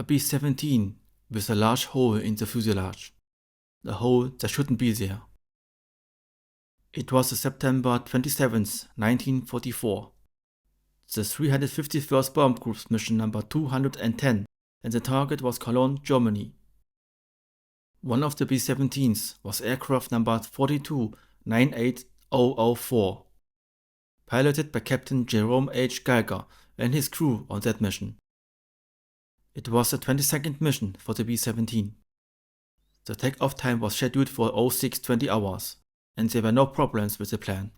A B-17 with a large hole in the fuselage, a hole that shouldn't be there. It was September 27, 1944. The 351st Bomb Group's mission number 210, and the target was Cologne, Germany. One of the B-17s was aircraft number 4298004, piloted by Captain Jerome H. Geiger and his crew on that mission. It was the 22nd mission for the B-17. The takeoff time was scheduled for 0620 hours, and there were no problems with the plan.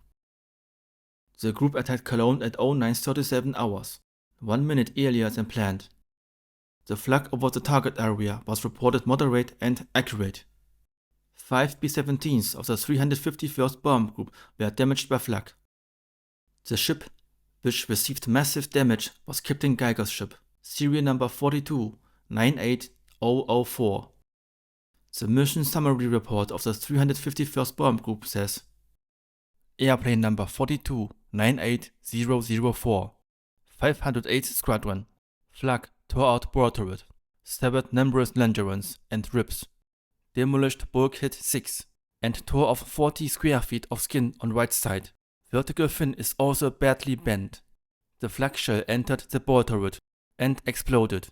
The group attacked Cologne at 0937 hours, 1 minute earlier than planned. The flak over the target area was reported moderate and accurate. 5 B-17s of the 351st Bomb Group were damaged by flak. The ship, which received massive damage, was Captain Geiger's ship, serial number 4298004. The mission summary report of the 351st Bomb Group says: Airplane number 4298004, 508th Squadron, flak tore out bow turret, severed numerous longerons and ribs, demolished bulkhead 6, and tore off 40 square feet of skin on right side. Vertical fin is also badly bent. The flak shell entered the bow turret and exploded.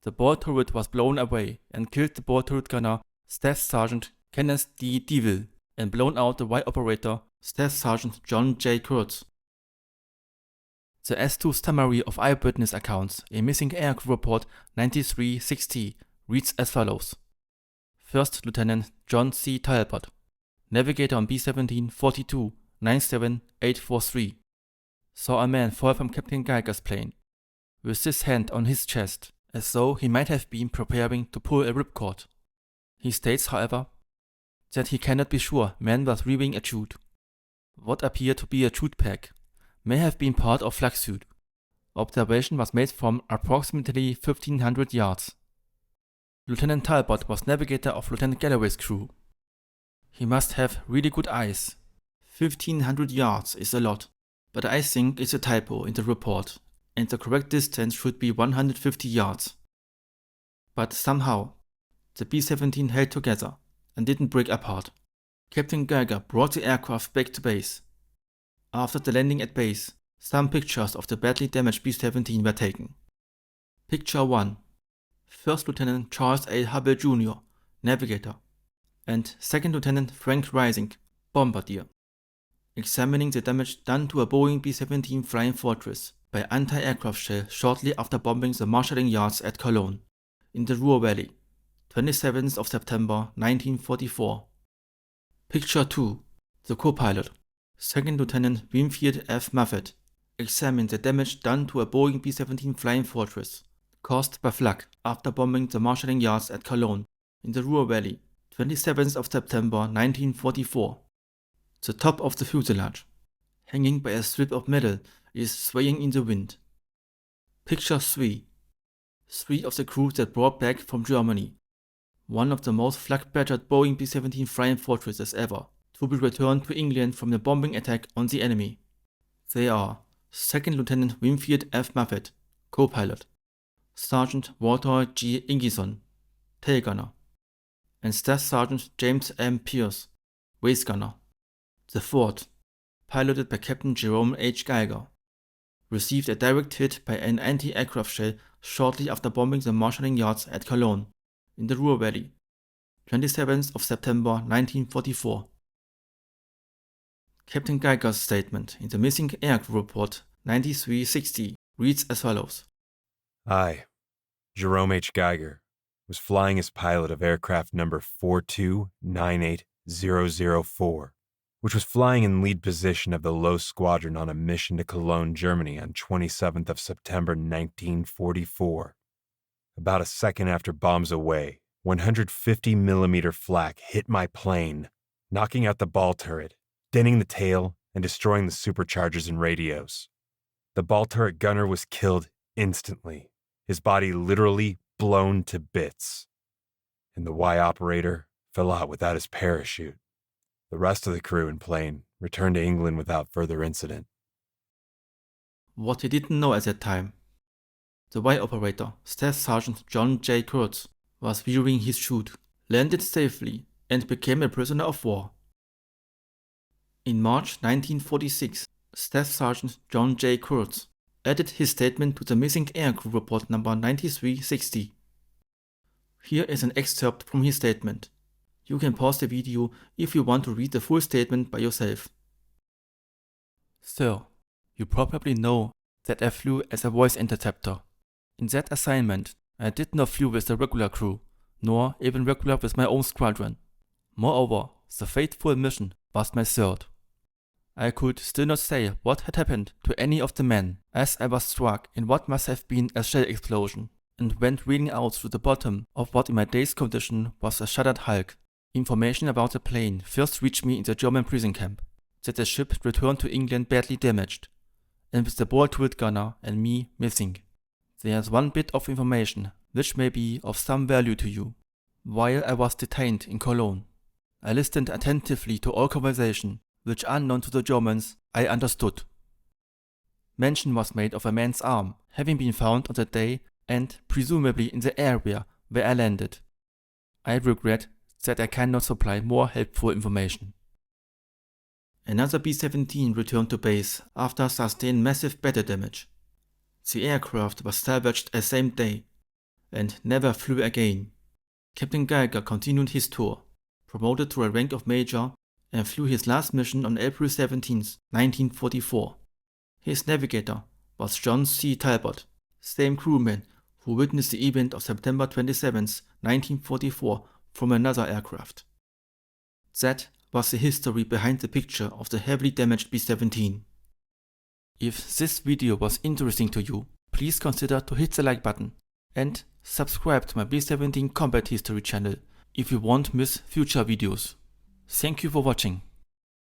The bow turret was blown away and killed the bow turret gunner Staff Sergeant Kenneth D. Deville and blown out the Y operator Staff Sergeant John J. Kurtz. The S2 summary of eyewitness accounts, a missing aircrew report 9360, reads as follows: First Lieutenant John C. Talbot, navigator on B-17 4297843, saw a man fall from Captain Geiger's plane, with his hand on his chest, as though he might have been preparing to pull a ripcord. He states, however, that he cannot be sure man was wearing a chute. What appeared to be a chute pack may have been part of flak suit. Observation was made from approximately 1500 yards. Lieutenant Talbot was navigator of Lieutenant Galloway's crew. He must have really good eyes. 1500 yards is a lot, but I think it's a typo in the report, and the correct distance should be 150 yards. But somehow, the B-17 held together and didn't break apart. Captain Geiger brought the aircraft back to base. After the landing at base, some pictures of the badly damaged B-17 were taken. Picture 1. First Lieutenant Charles A. Hubble Jr., navigator, and Second Lieutenant Frank Rising, bombardier, examining the damage done to a Boeing B-17 Flying Fortress by anti-aircraft shell shortly after bombing the marshalling yards at Cologne, in the Ruhr Valley, 27th of September 1944. Picture 2. The co-pilot, Second Lieutenant Winfield F. Muffet, examined the damage done to a Boeing B-17 Flying Fortress, caused by flak after bombing the marshalling yards at Cologne, in the Ruhr Valley, 27th of September 1944. The top of the fuselage, hanging by a strip of metal, is swaying in the wind. Picture 3. 3 of the crew that brought back from Germany, one of the most flak-battered Boeing B-17 Flying Fortresses ever, to be returned to England from the bombing attack on the enemy. They are Second Lieutenant Winfield F. Muffet, co-pilot, Sergeant Walter G. Ingison, tail gunner, and Staff Sergeant James M. Pierce, waist gunner. The fourth, piloted by Captain Jerome H. Geiger, received a direct hit by an anti-aircraft shell shortly after bombing the marshalling yards at Cologne, in the Ruhr Valley, 27th of September 1944. Captain Geiger's statement in the missing aircrew report 9360 reads as follows: I, Jerome H. Geiger, was flying as pilot of aircraft number 4298004, which was flying in lead position of the low squadron on a mission to Cologne, Germany on 27th of September 1944. About a second after bombs away, 150 millimeter flak hit my plane, knocking out the ball turret, denting the tail, and destroying the superchargers and radios. The ball turret gunner was killed instantly, his body literally blown to bits. And the Y operator fell out without his parachute. The rest of the crew and plane returned to England without further incident. What he didn't know at that time: The Y operator, Staff Sergeant John J. Kurtz, was viewing his chute, landed safely, and became a prisoner of war. In March 1946, Staff Sergeant John J. Kurtz added his statement to the Missing Aircrew Report number 9360. Here is an excerpt from his statement. You can pause the video if you want to read the full statement by yourself. Sir, you probably know that I flew as a voice interceptor. In that assignment, I did not flew with the regular crew, nor even regular with my own squadron. Moreover, the fateful mission was my third. I could still not say what had happened to any of the men, as I was struck in what must have been a shell explosion, and went reeling out through the bottom of what in my day's condition was a shattered hulk. Information about the plane first reached me in the German prison camp, that the ship returned to England badly damaged, and with the ball-tooled gunner and me missing. There is one bit of information which may be of some value to you. While I was detained in Cologne, I listened attentively to all conversation, which unknown to the Germans, I understood. Mention was made of a man's arm having been found on the day and presumably in the area where I landed. I regret that I cannot supply more helpful information. Another B-17 returned to base after sustaining massive battle damage. The aircraft was salvaged the same day and never flew again. Captain Geiger continued his tour, promoted to a rank of major, and flew his last mission on April 17, 1944. His navigator was John C. Talbot, same crewman who witnessed the event of September 27, 1944 from another aircraft. That was the history behind the picture of the heavily damaged B-17. If this video was interesting to you, please consider to hit the like button and subscribe to my B-17 Combat History channel if you won't miss future videos. Thank you for watching.